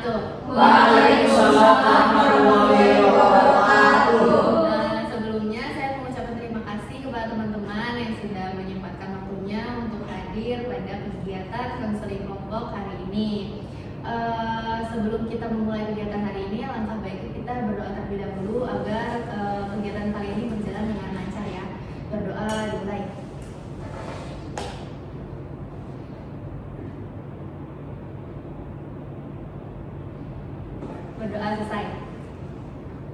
wabarakatuh. Waalaikumsalam warahmatullahi wabarakatuh. Sebelumnya saya mengucapkan terima kasih kepada teman-teman yang sudah menyempatkan waktunya untuk hadir pada kegiatan konseling kelompok hari ini. Sebelum kita memulai kegiatan hari ini, alangkah baiknya kita berdoa terlebih dahulu agar kegiatan kali ini berjalan dengan lancar ya. Berdoa dimulai. Berdoa selesai.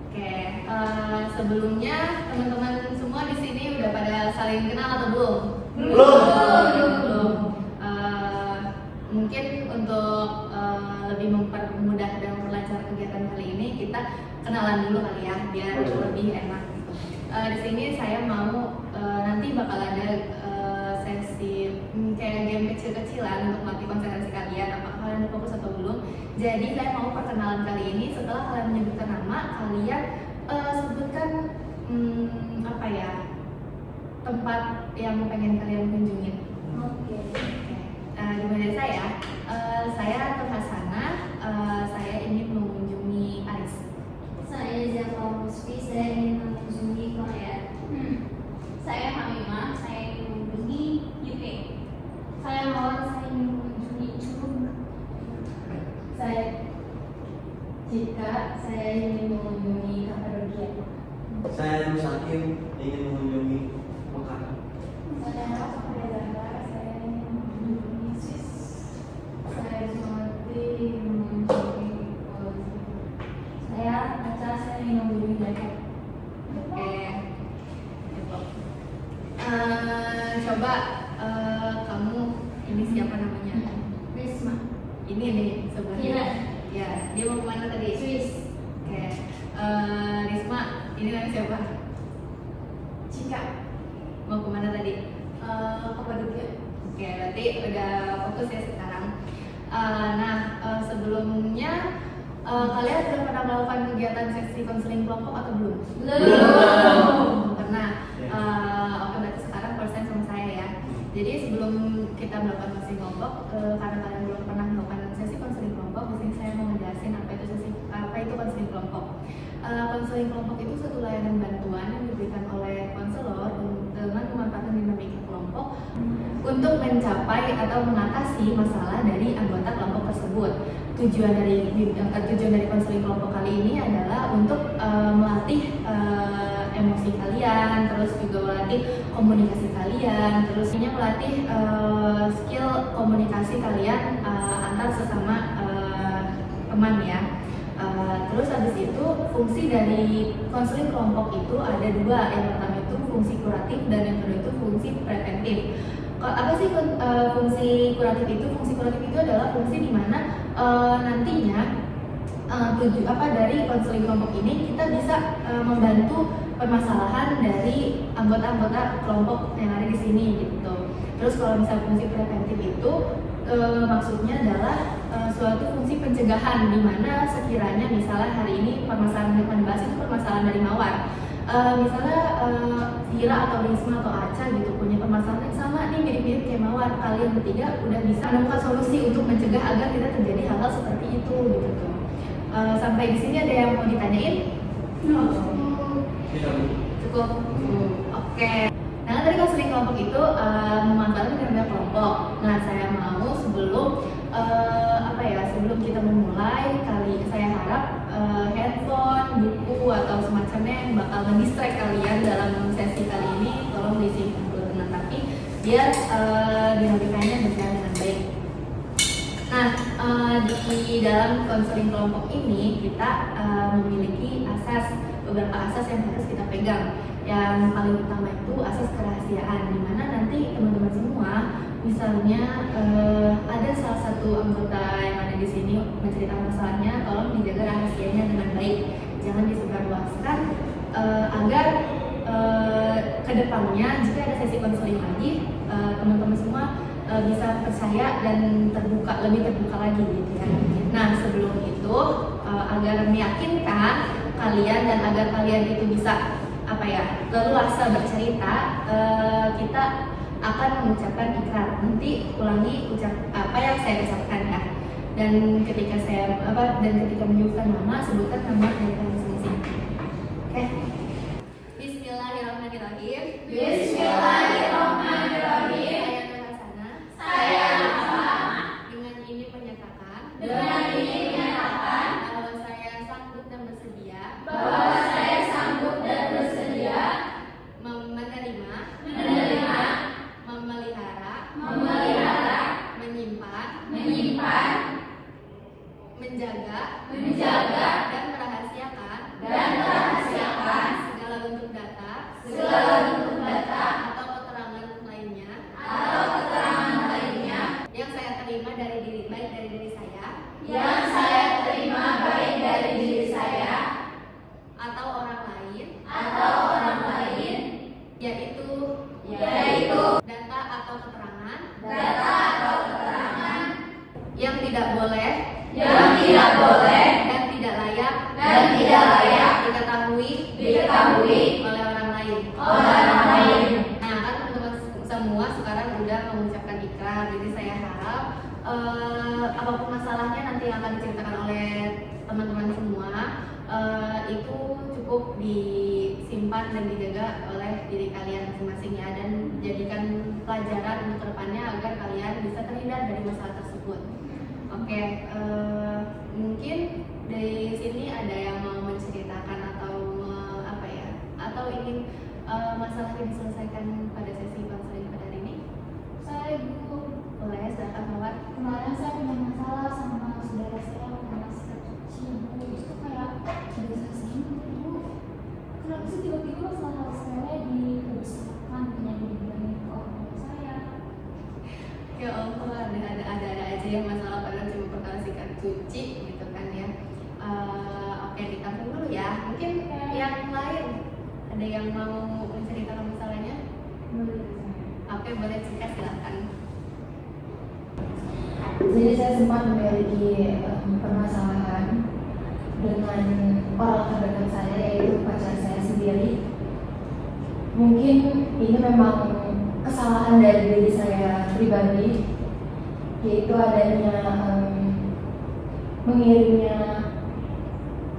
Oke, sebelumnya teman-teman semua di sini udah pada saling kenal atau belum? Belum. Mungkin untuk lebih mempermudah dan memperlancar kegiatan kali ini, kita kenalan dulu kali ya, biar lebih enak. Di sini saya mau nanti bakal ada sesi kayak game kecil-kecilan untuk melatih konsentrasi kalian. Apakah kalian udah fokus atau belum? Jadi saya mau perkenalan kali ini, setelah kalian menyebutkan nama, kalian sebutkan apa ya, tempat yang pengen kalian kunjungin. Oke. Dimulai dari saya Nur Hasanah, saya ingin mengunjungi Aris. Saya Zafar Musfi, saya ingin mengunjungi Korea. Saya Hamimah, saya ingin mengunjungi UK. Saya Mawar, saya ingin mengunjungi Curug. Saya Cika, saya ingin mengunjungi Kapadokia. Saya Nur Sakim, ingin mengunjungi Mekah. Saya Zahra, saya ingin mengunjungi Swiss. Saya Sumati ingin mengunjungi Polisi. Saya Aca, saya ingin mengunjungi Depok. Oke. Coba kamu ini siapa namanya? Risma. Ini nih sebenarnya. Iya. Ya, dia mau kemana tadi? Swiss. Oke. Risma, ini namanya siapa? Cika, Mau kemana tadi? Kapadokia. Oke, berarti udah fokus ya sekarang. Sebelumnya kalian sudah pernah melakukan kegiatan sesi konseling kelompok atau belum? Belum pernah. Oke, berarti sekarang persen sama saya ya. Jadi sebelum kita melakukan konseling kelompok, karena kalian belum pernah melakukan sesi konseling kelompok, di sini saya mau menjelaskan apa itu konseling kelompok. Konseling kelompok itu suatu layanan bantuan yang diberikan oleh konselor dengan memanfaatkan dinamika kelompok untuk mencapai atau mengatasi masalah dari anggota kelompok tersebut. Tujuan dari konseling kelompok kali ini adalah untuk melatih emosi kalian, terus juga melatih komunikasi kalian, terus ini melatih skill komunikasi kalian antar sesama teman ya. Terus habis itu fungsi dari konseling kelompok itu ada dua. Yang pertama itu fungsi kuratif dan yang kedua itu fungsi preventif. Apa sih fungsi kuratif itu? Fungsi kuratif itu adalah fungsi di mana nantinya dari konseling kelompok ini kita bisa membantu permasalahan dari anggota-anggota kelompok yang ada di sini gitu. Terus kalau misalnya fungsi preventif itu maksudnya adalah suatu fungsi pencegahan di mana sekiranya misalnya hari ini permasalahan yang dibahas itu permasalahan dari Mawar. Misalnya Vira atau Risma atau Aca gitu punya permasalahan yang sama nih, mirip-mirip kayak Mawar, kalian bertiga udah bisa menemukan solusi untuk mencegah agar tidak terjadi hal-hal seperti itu gitu tuh. Sampai di sini ada yang mau ditanyain? Cukup. Oke. Nah, dari konseling kelompok itu memanfaatkan dinamika kelompok. Nah, saya mau sebelum kita memulai saya harap handphone, buku atau semacamnya yang bakal mendistract kalian dalam sesi kali ini tolong disimpan dulu dengan rapi biar dinamikanya berjalan dengan baik. Nah, di dalam konseling kelompok ini kita memiliki beberapa asas yang harus kita pegang. Yang paling utama itu asas kerahasiaan, di mana nanti teman-teman semua, misalnya ada salah satu anggota yang ada di sini menceritakan masalahnya, tolong dijaga rahasianya dengan baik, jangan disebarluaskan agar kedepannya jika ada sesi konseling lagi, teman-teman semua bisa percaya dan lebih terbuka lagi gitu ya. Nah, sebelum itu agar meyakinkan kalian dan agar kalian itu bisa leluasa bercerita, kita akan mengucapkan ikrar. Nanti ulangi apa yang saya ucapkan ya. dan ketika menyebutkan nama, sebutkan nama dari kalian masing-masing. Oke. Bismillahirrahmanirrahim. Bismillahirrahmanirrahim. Saya Nur Hasanah. Saya Dengan ini menyatakan bahwa saya sanggup dan bersedia menerima, memelihara, menyimpan, menjaga, dan merahasiakan segala bentuk data atau keterangan lainnya yang saya terima baik dari diri saya atau orang lain, yaitu data atau keterangan yang tidak boleh dan tidak layak diketahui oleh orang lain. Nah, kan teman-teman semua sekarang udah mengucapkan ikrar, jadi saya harap apapun masalahnya nanti yang akan diceritakan oleh teman-teman semua itu cukup disimpan dan dijaga oleh diri kalian masing-masing ya, dan jadikan pelajaran untuk kedepannya agar kalian bisa terhindar dari masalah tersebut. Oke, mungkin dari sini ada yang mau menceritakan atau ingin masalahnya diselesaikan pada sesi konseling pada hari ini? Saya Bu, Boleh, silakan Mawar. kemarin saya punya masalah sama saudara saya karena saya kecil Bu. Itu kayak udah saya singgung Bu. Kenapa sih tiba-tiba masalah sepele dibesarkan hanya dibilangin ke orang tua saya? Ya Allah, ada aja yang masalah padahal cuma perkara sikat cuci gitu kan ya. Oke, ditampung dulu ya. Mungkin yang lain ada yang mau menceritakan masalahnya? Oke, boleh Cika, silakan. Jadi saya sempat memiliki permasalahan dengan orang terdekat saya, yaitu pacar saya sendiri. Mungkin ini memang kesalahan dari diri saya pribadi, yaitu adanya mengirimnya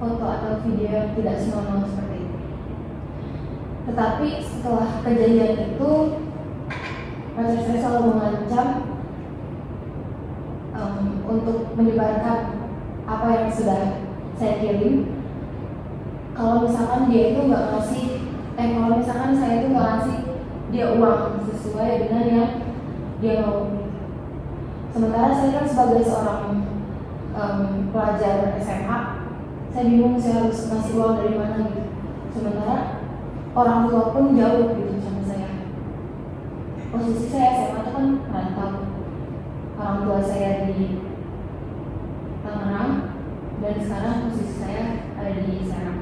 foto atau video yang tidak senonoh seperti itu. Tetapi setelah kejadian itu, pacar saya selalu mengancam untuk menyebarkan apa yang sudah saya kirim. Kalau misalkan dia itu nggak ngasih, kalau misalkan saya itu nggak ngasih dia uang sesuai dengan yang dia mau. Sementara saya kan sebagai seorang pelajar SMA, saya bingung saya harus ngasih uang dari mana gitu. Sementara orang tua pun jauh gitu sama saya. Posisi saya SMA itu kan rantau. Orang tua saya di Tangerang dan sekarang posisi saya ada di Serang.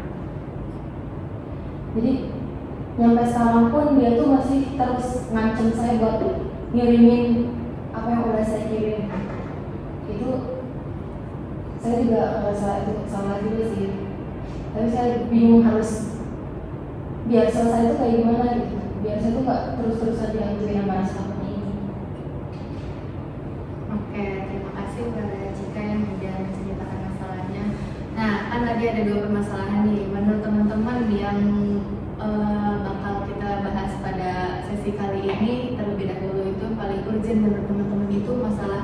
Jadi sampai sekarang pun dia tuh masih terus ngancem saya buat ngirimin apa yang udah saya kirim. Itu saya juga ngerasa itu salah juga sih. Tapi saya bingung harus biar selesai itu kayak gimana gitu. Biar saya tuh nggak terus-terusan dihancurin sama rasa ini. Oke, terima kasih kepada Cika yang sudah menceritakan masalahnya. Nah, kan tadi ada 2 permasalahan nih. Menurut teman-teman yang bakal kita bahas pada sesi kali ini, terlebih dahulu itu paling urgent menurut teman-teman itu masalah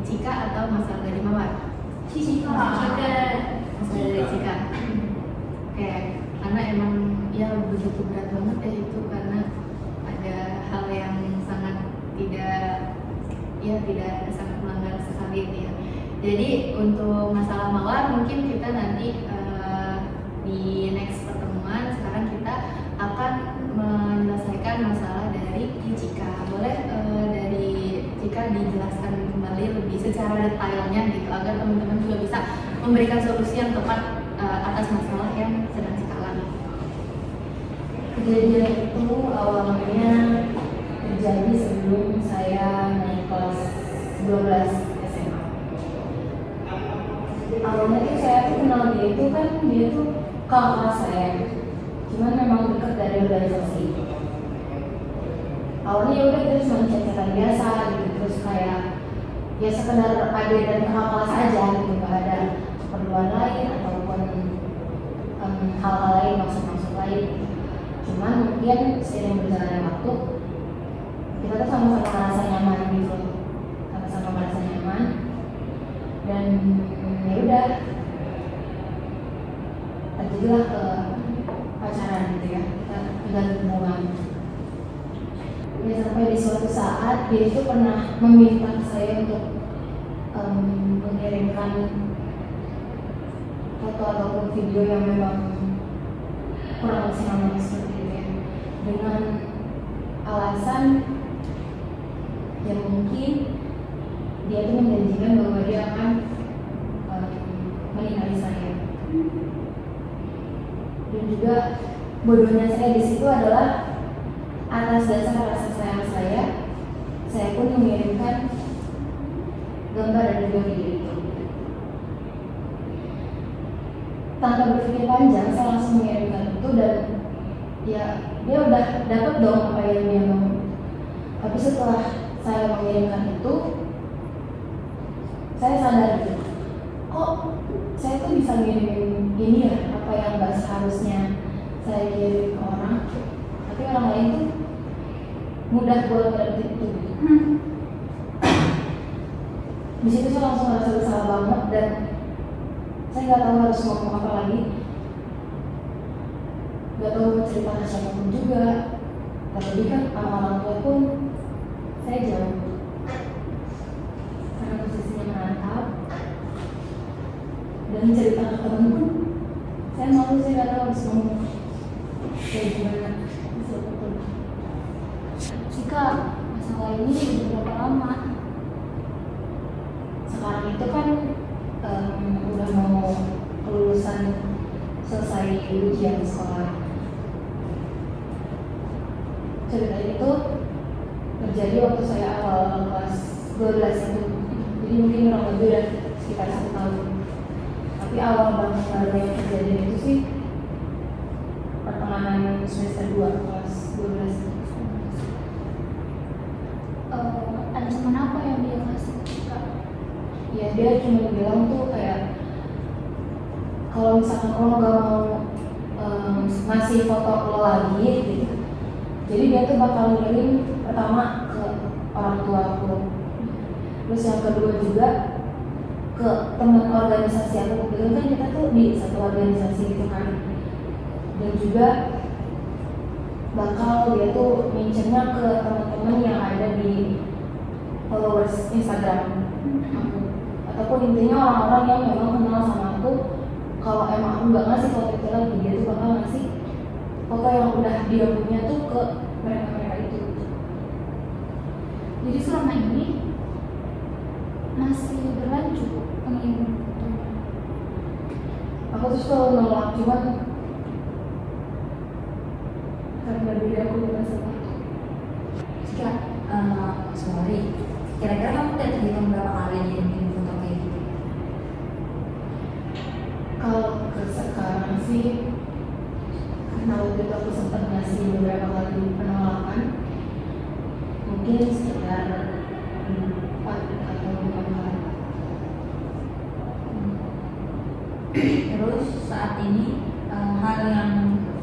Cika atau masalah dari Mawar? Cika. Masalah dari Cika. Oke, karena emang ya begitu berat banget ya itu, karena ada hal yang sangat tidak sangat melanggar sekali ya. Jadi untuk masalah Mawar mungkin kita nanti di next pertemuan. Sekarang kita akan menyelesaikan masalah dari Cika. Boleh dari Cika dijelaskan kembali lebih secara detailnya gitu, agar teman-teman juga bisa memberikan solusi yang tepat atas masalah yang sedang Cika alami. Kejadian itu awalnya terjadi sebelum saya naik kelas 12 SMA. Awalnya tuh saya tuh kenal dia itu kan, dia tuh kakak kelas saya, cuman memang dekat dari organisasi. Awalnya ya udah kita cuma chat-chatan biasa gitu, terus kayak ya sekedar ada dan kakak kelas aja gitu, nggak ada keperluan lain ataupun hal-hal lain, maksud-maksud lain. Cuman mungkin seiring berjalannya waktu kita tuh sama-sama merasa nyaman gitu, sama-sama merasa nyaman dan ya udah terjadilah ke pacaran gitu ya, kita tinggal hubungan. Ya sampai di suatu saat dia itu pernah meminta saya untuk mengirimkan foto ataupun video yang memang kurang maksimal seperti itu ya, dengan alasan yang mungkin dia itu menjanjikan bahwa dia akan menikahi saya. Dan juga bodohnya saya di situ adalah atas dasar rasa sayang saya pun mengirimkan gambar dan juga video itu. Tanpa berpikir panjang, saya langsung mengirimkan itu dan ya dia udah dapat dong apa yang dia mau. Tapi setelah saya mengirimkan itu, saya sadar gitu, kok saya tuh bisa ngirimin ini ya, apa yang nggak seharusnya saya kirim ke orang, tapi orang lain tuh mudah buat ngerti itu. Di situ saya langsung merasa bersalah banget dan saya nggak tahu harus ngomong apa lagi, nggak tahu mau cerita ke siapapun juga. Tapi kan sama orang tua pun saya jauh karena posisinya merantau, dan cerita ke temen pun saya malu, saya nggak tahu harus ngomong kayak gimana. Jika masalah ini sudah berapa lama? Sekarang itu kan udah mau kelulusan, selesai ujian sekolah. Cerita itu terjadi waktu saya awal kelas 12 itu, jadi mungkin kurang lebih udah sekitar 1 tahun. Tapi awal banget yang terjadi itu sih pertengahan semester 2 kelas 12. Ancaman apa yang dia kasih, Kak? Ya dia cuma bilang tuh kayak kalau misalkan lo gak mau ngasih foto lo lagi gitu, jadi dia tuh bakal ngirim pertama ke orang tua aku, terus yang kedua juga ke teman organisasi aku. Kebetulan kan kita tuh di satu organisasi gitu kan, dan juga bakal dia tuh mincernya ke teman-teman yang ada di followers Instagram aku, ataupun intinya orang-orang yang memang kenal sama aku. Kalau emang aku nggak ngasih foto itu lagi, dia tuh bakal ngasih foto yang udah dia punya tuh ke mereka-mereka itu. Jadi selama ini masih berlanjut pengiriman fotonya. Aku tuh selalu nolak, cuman karena diri aku merasa Sorry, kira-kira kamu udah terhitung berapa kali ngirim foto kayak gitu? kalau ke sekarang sih, karena waktu itu aku sempat ngasih beberapa kali penolakan, mungkin sekitar 4 atau 5 kali. Terus saat ini hal yang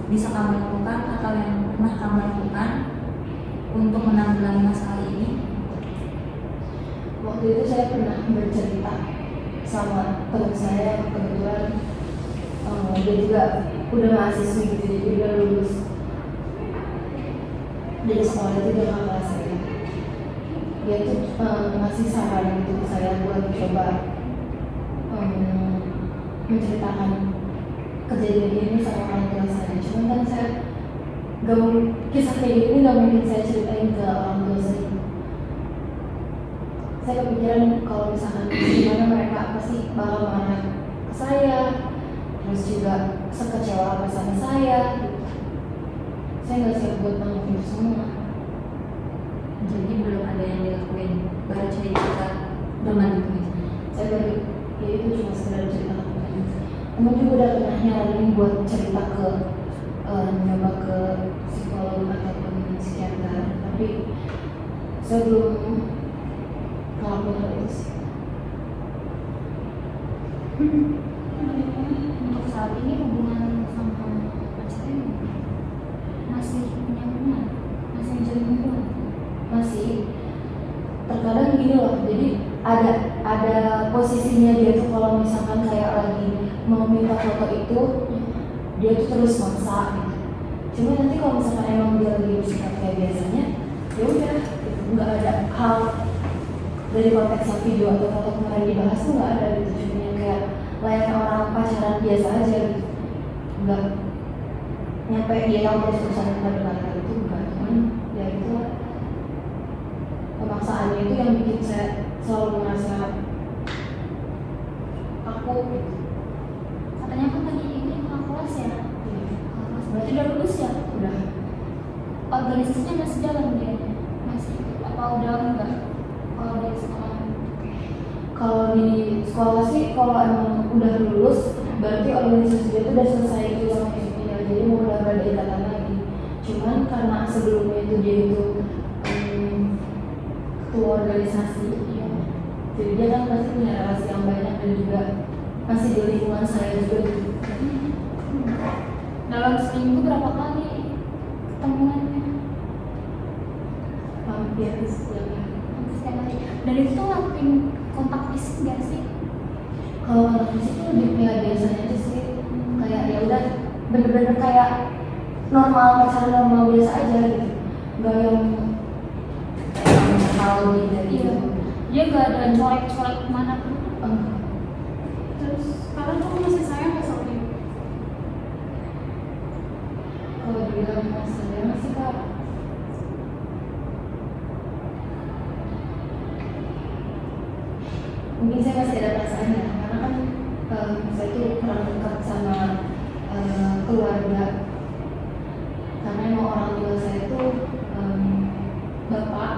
bisa kamu lakukan atau yang pernah kamu lakukan untuk menanggulangi masalah ini? Waktu itu saya pernah bercerita sama teman saya yang kebetulan dia juga udah mahasiswi gitu, jadi dia lulus dari sekolah itu, dia kakak kelas saya. Dia tuh ngasih saran gitu ke saya buat coba menceritakan kejadian ini sama orang tua saya. Cuman kan saya gak mau, kisah kayak gini gak mungkin saya ceritain ke orang tua saya. Saya kepikiran kalau misalkan gimana mereka pasti bakal marah ke saya, terus juga sekecewa apa sama saya. Saya nggak siap buat nanggung itu semua. Jadi belum ada yang dilakuin, baru cerita ke teman gitu. Saya baru, ya itu cuma sekedar cerita ke teman. Teman juga udah pernah nyaranin buat cerita ke nyoba ke psikolog ataupun psikiater, tapi saya belum ngelakuin hal itu sih. Untuk saat ini hubungan sama pacarnya masih punya hubungan, masih menjalin hubungan. Masih. Terkadang gini loh, jadi ada posisinya dia tuh kalau misalkan kayak lagi mau minta foto itu, dia tuh terus maksa gitu. Cuma nanti kalau misalkan emang dia lagi bersikap kayak biasanya, ya udah, gitu. Nggak ada hal dari konteks yang video atau foto kemarin dibahas tuh nggak ada gitu. Cuma yang kayak layaknya orang pacaran biasa aja gitu. Nggak nyampe dia yang terus-terusan berkali-kali itu enggak. Cuman ya itu pemaksaannya itu yang bikin saya selalu merasa aku gitu. Katanya kan tadi ini kakak kelas ya. Kakak kelas berarti udah lulus ya. Udah. Organisasinya masih jalan dia, masih apa udah enggak? Kalau di sekolah. Kalau di sekolah sih, kalau emang udah lulus, berarti organisasi dia itu udah selesai itu sama hidupnya, jadi mau udah gak ada ikatan lagi. Cuman karena sebelumnya itu dia itu ketua organisasi, ya. Jadi dia kan pasti punya relasi yang banyak dan juga masih di lingkungan saya juga gitu. Dalam seminggu berapa kali ketemuannya? Hampir setiap hari. Hampir setiap hari. Dan itu tuh ngelakuin kontak fisik gak sih? Kalau kontak fisik itu lebih kayak biasanya aja sih, kayak ya udah bener-bener kayak normal, pacaran normal biasa aja gitu, nggak yang hal dari Iya. Dia gak ada colek-colek kemana pun. Terus sekarang kamu masih sayang gak sama dia? Kalau dibilang masalah sih kak, mungkin saya masih ada perasaannya karena kan saya itu kurang dekat sama keluarga, karena emang orang tua saya itu bapak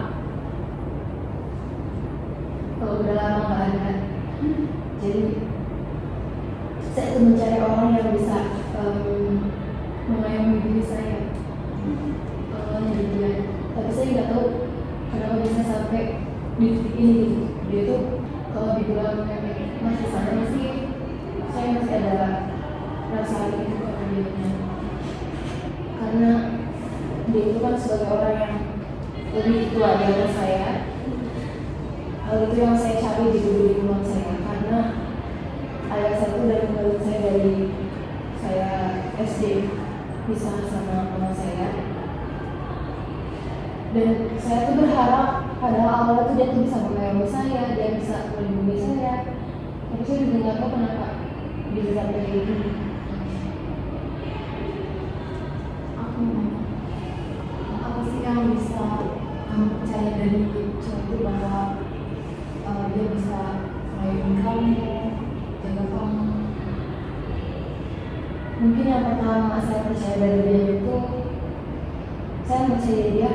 kalau udah lama nggak ada, jadi saya itu mencari orang yang bisa mengayomi diri saya. Jadi dia, tapi saya nggak tahu kenapa bisa sampai di titik ini gitu. Dia tuh kalau dibilang masih sadar sih, saya masih ada rasa itu kepada dia, karena dia itu kan sebagai orang yang lebih tua dari saya. Hal itu yang saya cari di lingkungan saya, karena ayah saya itu dari menurut saya dari saya SD bisa sama mama saya, dan saya tuh berharap pada awalnya tuh dia tuh bisa mengayomi saya, dia bisa melindungi saya, tapi saya juga nggak tahu kenapa bisa sampai kayak gini. Apa sih yang bisa kamu percaya dari cowok itu bahwa dia bisa mengayomi kamu, jaga kamu? Mungkin yang pertama saya percaya dari dia itu, saya percaya dia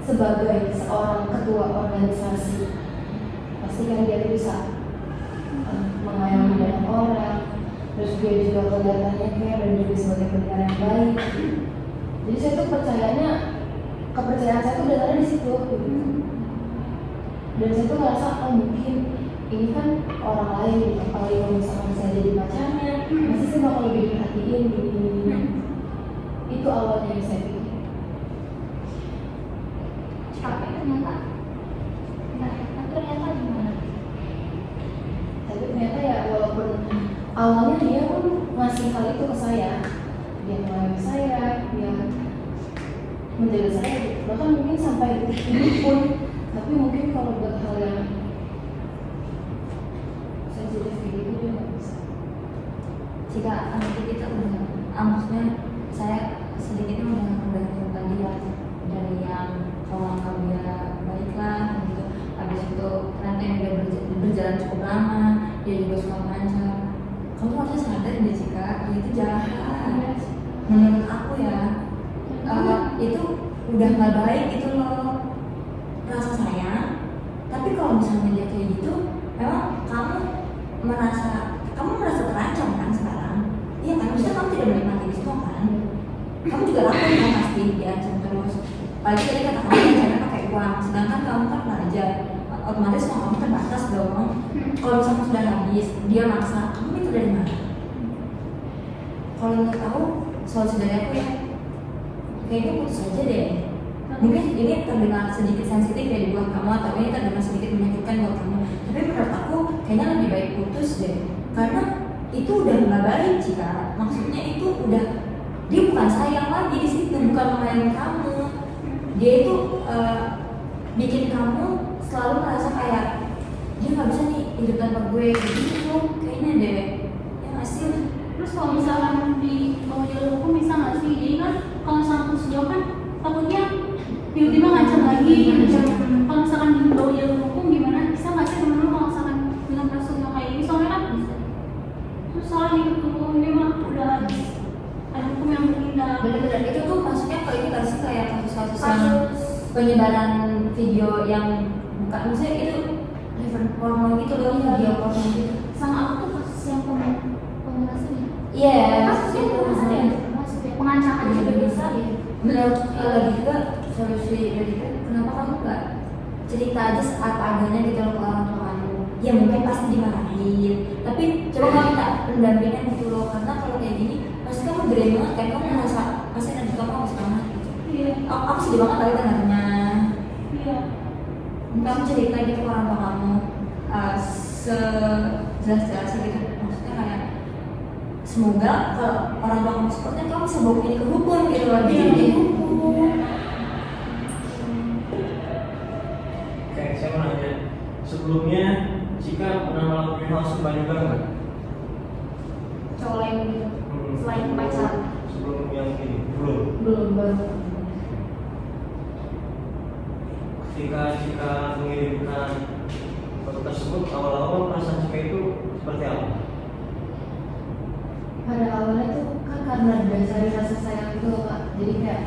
sebagai seorang ketua organisasi. Pasti kan dia bisa mengayomi banyak orang, terus dia juga kelihatannya care dan juga sebagai pendengar yang baik. Jadi saya tuh percayanya, kepercayaan saya tuh dasarnya di situ. Dan saya tuh ngerasa, oh mungkin ini kan orang lain gitu, apalagi kalau misalkan saya jadi pacarnya, pasti saya bakal lebih diperhatiin gini. Itu awalnya yang saya pikir. Tapi ternyata gimana? Tapi ternyata ya walaupun awalnya dia pun ngasih hal itu ke saya, dia mengayomi saya, dia menjaga saya, bahkan mungkin sampai detik ini pun. Tapi mungkin kalau buat hal yang sensitif kayak gitu dia nggak bisa. Jika nanti kita udah, maksudnya saya sedikitnya udah tentang dia dari yang kalau dia baiklah gitu, habis itu ternyata yang dia berjalan cukup lama, dia juga suka mengancam. Kamu harusnya sadar deh jika dia itu jahat. Menurut aku ya, itu udah nggak baik itu loh, rasa sayang. Tapi kalau misalnya dia kayak gitu, memang kamu merasa terancam kan sekarang? Iya kan, maksudnya kamu tidak menikmati itu kan? Kamu juga lapar kan pasti diancam terus. Apalagi tadi kata kamu caranya pakai uang, sedangkan kamu kan pelajar, otomatis uang kamu terbatas dong. Kalau misalnya sudah habis, dia maksa, kamu minta dari mana? Kalau nggak tahu, solusi dari aku ya, kayaknya putus aja deh. Mungkin ini terdengar sedikit sensitif ya buat kamu, atau ini terdengar sedikit menyakitkan buat kamu. Tapi menurut aku, kayaknya lebih baik putus deh, karena itu udah nggak baik Cika. Maksudnya itu udah, dia bukan sayang lagi di situ, bukan menyayangi kamu. Dia itu bikin kamu selalu merasa kayak dia nggak bisa nih hidup tanpa gue gitu, kayaknya deh. Ya nggak sih? Terus kalau misalkan di jalur hukum bisa nggak sih? Jadi kan kalau misalkan putus jauh kan takutnya tiba-tiba ngancam lagi. Kalau misalkan di bawah jalur hukum gimana? Bisa nggak sih teman-teman kalau misalkan dengan kasus yang kayak ini? Soalnya kan susah gitu tuh, ini mah udah habis. Ada hukum yang bertindak. Bener-bener itu tuh maksudnya kalau ini pasti kayak kasus-kasus yang penyebaran video yang bukan, maksudnya itu reference porno gitu loh, video porno gitu. Sama aku tuh kasus yang pemerasan ya. Iya, Kasusnya pemerasan ya, maksudnya pengancaman juga bisa ya. menurut lagi juga solusi dari itu, kenapa kamu nggak cerita aja apa adanya gitu loh ke orang tua kamu? Ya mungkin pasti dimarahin, tapi coba kamu minta pendampingan gitu loh, karena kalau kayak gini pasti kamu gede banget kan, kamu merasa pasti nanti kamu harus banget gitu. Iya. Aku sedih banget tadi dengarnya. Iya. Kamu cerita gitu ke orang tua kamu sejelas-jelasnya gitu, maksudnya kayak semoga kalau orang tua kamu supportnya kamu bisa bawa ini ke hukum gitu loh, jadi di hukum. Oke, saya mau nanya. Sebelumnya Cika pernah melakukan hal serupa juga nggak? Cowok lain gitu, selain pacaran. Sebelum yang ini belum. Belum baru. Ketika Cika mengirimkan foto tersebut, awal-awal perasaan Cika itu seperti apa? Pada awalnya tuh kan karena dari rasa sayang itu loh, Kak. Jadi kayak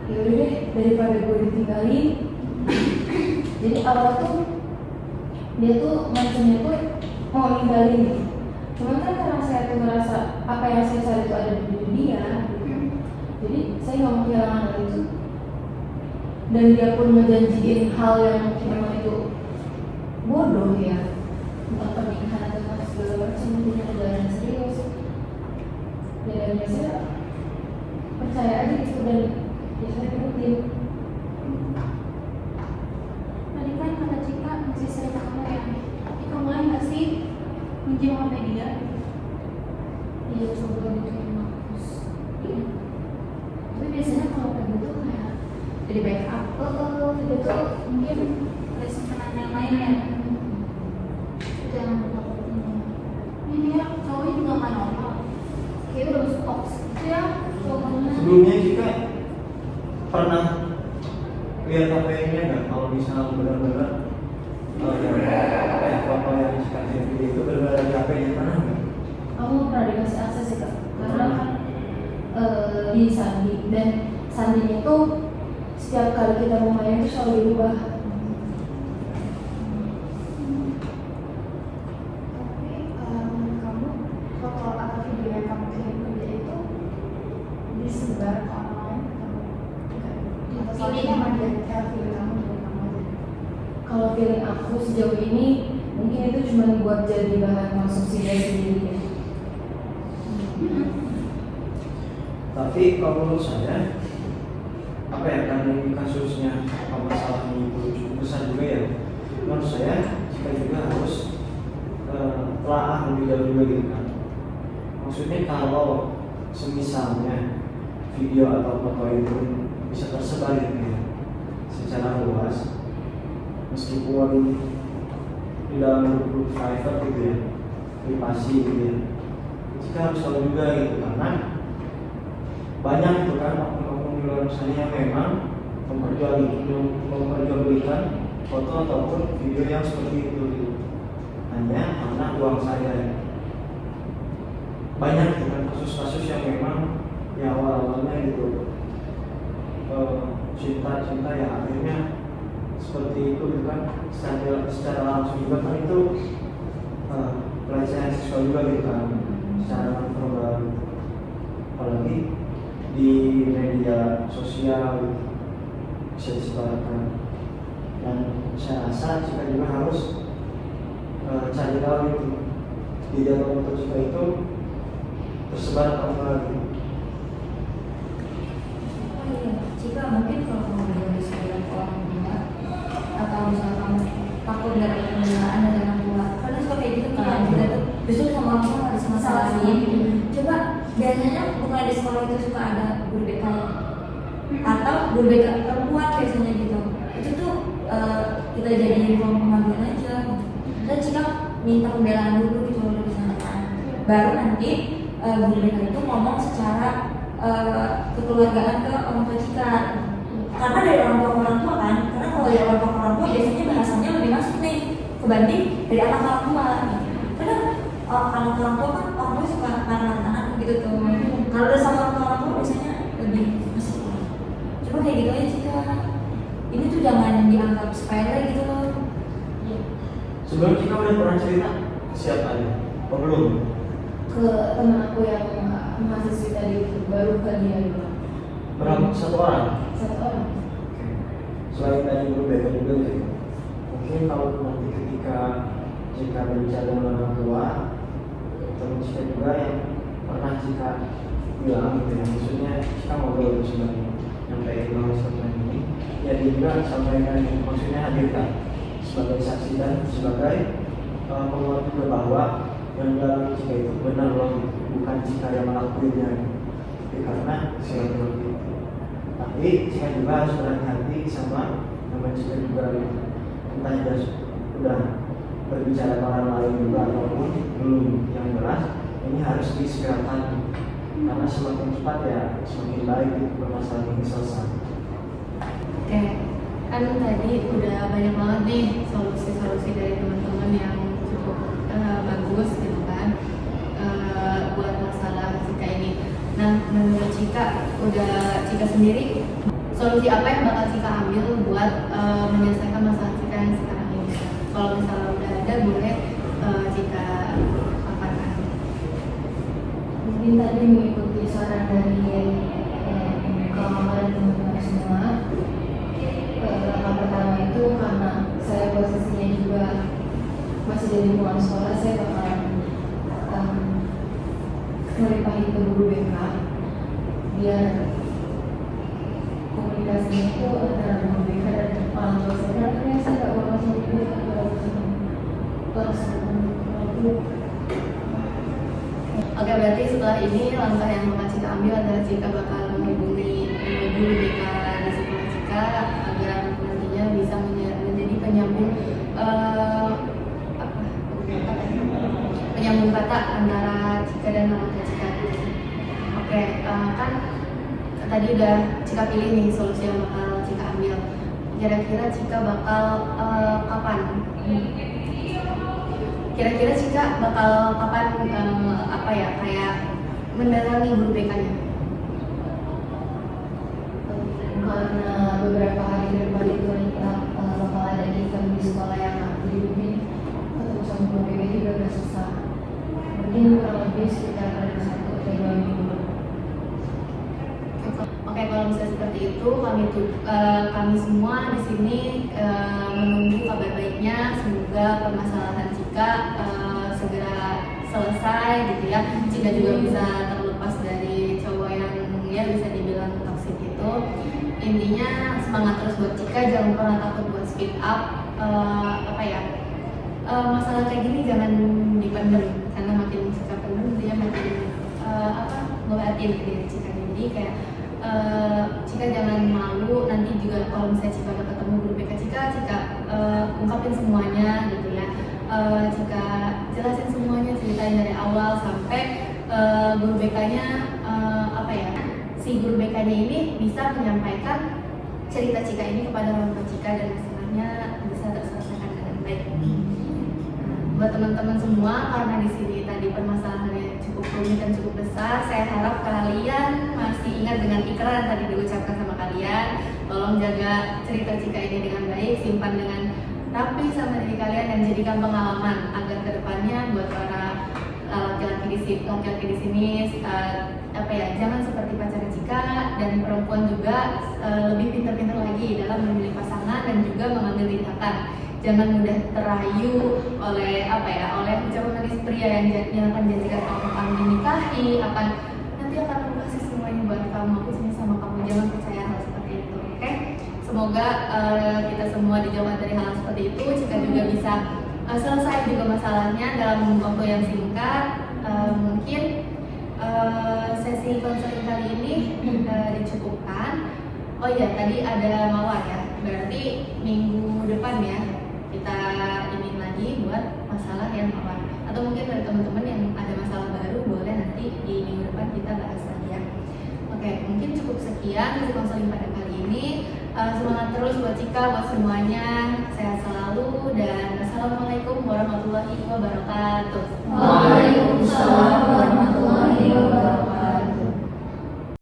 ya udah deh, daripada gue ditinggalin. Jadi awal tuh dia tuh macamnya tuh mau ninggalin gitu. Cuman kan karena saya tuh ngerasa apa yang saya cari itu ada di diri dia gitu. Jadi saya nggak mau kehilangan hal itu. Dan dia pun menjanjiin hal yang memang itu bodoh ya, entah pernikahan atau apa segala macam, punya perjalanan serius. Dan biasanya percaya aja gitu, dan biasanya ikutin. Tadi kan kata Cika masih sering kamu ya. Cika mulai nggak sih minjem HP dia? Iya, coba bikin mampus. Tapi biasanya kalau kayak gitu kayak Jadi backup. itu tuh mungkin Ada simpenan yang lain ya. itu yang penting. Ini ya cowoknya juga nggak normal. Kayak udah masuk box gitu ya, pokoknya. Sebelumnya Cika pernah lihat HP-nya nggak? Kalau misalnya benar-benar foto yang Cika sendiri itu benar-benar di HP-nya pernah nggak? Aku pernah dikasih akses sih, Kak, karena kan di Sandi, dan Sandinya tuh setiap kali kita mau main tuh selalu diubah. Tapi menurut kamu foto atau video yang kamu kirim ke dia itu disebar ke online atau selalu cuma dia feeling kamu dari kamu aja? Kalau feeling aku sejauh ini mungkin itu cuma buat jadi bahan konsumsi dia sendiri ya. Tapi kalau menurut saya, apa ya, karena ini kasusnya masalahnya itu cukup besar juga ya. Menurut saya Cika juga harus telah lebih jauh juga gitu kan. Maksudnya kalau semisalnya video atau foto itu bisa tersebar gitu ya secara luas, meskipun di dalam grup private gitu ya, privasi gitu ya, Cika harus tahu juga gitu, karena banyak itu kan oknum-oknum di luar sana yang memang memperjualbelikan foto ataupun video yang seperti itu gitu. Hanya karena uang saya. Banyak itu kan kasus-kasus yang memang ya awal-awalnya gitu cinta ya akhirnya seperti itu gitu kan, secara langsung juga kan itu pelecehan seksual juga gitu kan, secara verbal, apalagi di media sosial bisa disebarkan. Dan saya rasa Cika juga harus cari tahu itu di dalam motor Cika itu tersebar atau enggak gitu. Oh iya, jika mungkin kalau kamu menjadi seorang orang tua atau misalnya kamu takut dari pembelaan dari orang tua, kadang suka kayak gitu kan, kita tuh justru sama orang tua ada masalahnya. Coba biasanya bukan di sekolah itu suka ada guru BK atau guru BK perempuan biasanya gitu. Itu tuh kita jadi ruang pengambilan aja. Dan jika minta pembelaan dulu gitu loh di sana kan, baru nanti guru BK itu ngomong secara kekeluargaan ke orang tua Cika. Karena dari orang tua kan, karena kalau dari orang tua biasanya bahasanya lebih masuk nih kebanding dari anak orang tua. Karena anak orang tua kan orang tua suka anak-anak gitu tuh. Kalau udah sama orang tua biasanya lebih masuk. Coba kayak gitu aja Cika. Ini tuh jangan dianggap sepele gitu loh. Sebelum Cika udah pernah cerita ke siapa nih? Oh belum? Ke teman aku yang mahasiswi tadi itu, baru ke dia juga. Berapa? Satu orang? Satu orang. Selain tadi guru BK juga gitu. Mungkin kalau nanti ketika Cika berbicara dengan orang tua, teman Cika juga yang pernah Cika bilang gitu ya, maksudnya Cika ngobrol sebenarnya nyampein bahwa seperti ini, ya dia juga sampaikan, maksudnya hadirkan sebagai saksi dan sebagai penguat juga bahwa yang dalam Cika itu benar loh, bukan Cika yang melakukannya, tapi karena silaturahmi itu. Tapi Cika juga harus berhati-hati sama teman Cika juga, entah dia sudah berbicara ke orang lain juga ataupun belum, yang jelas ini harus disegerakan karena semakin cepat ya semakin baik permasalahan ini selesai. Oke, kan tadi udah banyak banget nih solusi-solusi dari teman-teman yang cukup bagus gitu kan buat masalah Cika ini. Nah, menurut Cika sendiri, solusi apa yang bakal Cika ambil buat menyelesaikan masalah Cika yang sekarang ini? Kalau misalnya udah ada, boleh Cika paparkan. Mungkin tadi mengikuti saran dari Kak Mama dan teman-teman semua. Langkah pertama itu karena saya posisinya juga masih di lingkungan sekolah, saya bakalan melimpahin ke guru BK biar komunikasinya itu antara guru BK dan orang tua saya. Karena saya nggak mau langsung guru BK Oke, berarti setelah ini langkah yang bakal Cika ambil adalah Cika bakal menghubungi guru BK di sekolah Cika agar nantinya bisa menjadi penyambung penyambung kata antara Cika dan orang tua Cika. Oke, kan tadi udah Cika pilih nih solusi yang bakal Cika ambil. Kira-kira Cika bakal kapan? Kira-kira Cika bakal kapan kayak mendatangi guru BK-nya? Karena beberapa hari ke depan itu kita bakal ada event di sekolah yang aku dibimbing, ketemu sama guru BK juga udah susah. Mungkin kurang lebih sekitar ada 1 atau 2 minggu. Oke, kalau misalnya seperti itu, kami semua di sini menunggu kabar baiknya. Semoga permasalahan Cika segera selesai gitu ya. Cika juga bisa terlepas dari cowok yang ya bisa dibilang toksik itu. Intinya semangat terus buat Cika, jangan pernah takut buat speak up. Masalah kayak gini jangan dipendem, karena makin Cika pendem dia makin ngeliatin diri Cika. Jadi kayak Cika jangan malu, nanti juga kalau misalnya Cika udah ketemu guru BK Cika ungkapin semuanya gitu ya. Cika jelasin semuanya, ceritain dari awal sampai guru BK-nya si guru BK-nya ini bisa menyampaikan cerita Cika ini kepada orang tua Cika dan masalahnya bisa terselesaikan dengan baik. Buat teman-teman semua, karena di sini tadi permasalahannya cukup rumit dan cukup besar, saya harap kalian masih ingat dengan ikrar yang tadi diucapkan sama kalian. Tolong jaga cerita Cika ini dengan baik, simpan dengan rapi sama diri kalian dan jadikan pengalaman agar kedepannya buat para laki-laki di sini apa ya, jangan seperti pacar Cika, dan perempuan juga lebih pintar-pintar lagi dalam memilih pasangan dan juga mengambil tindakan. Jangan mudah terayu oleh oleh ucapan manis pria yang akan janjikan akan dinikahi, nanti akan aku kasih semuanya buat kamu, aku sayang sama kamu. Jangan percaya hal seperti itu, oke? Semoga kita semua dijauhkan dari hal seperti itu. Cika juga bisa selesai juga masalahnya dalam waktu yang singkat. Mungkin sesi konseling kali ini dicukupkan. Oh iya, tadi ada Mawar ya, berarti minggu depan ya kita ingin lagi buat masalah yang Mawar, atau mungkin dari teman-teman yang ada masalah baru boleh nanti di minggu depan kita bahas lagi ya. Oke, mungkin cukup sekian sesi konseling pada kali ini. Semangat terus buat Cika, buat semuanya, sehat selalu, dan assalamualaikum warahmatullahi wabarakatuh. Waalaikumsalam.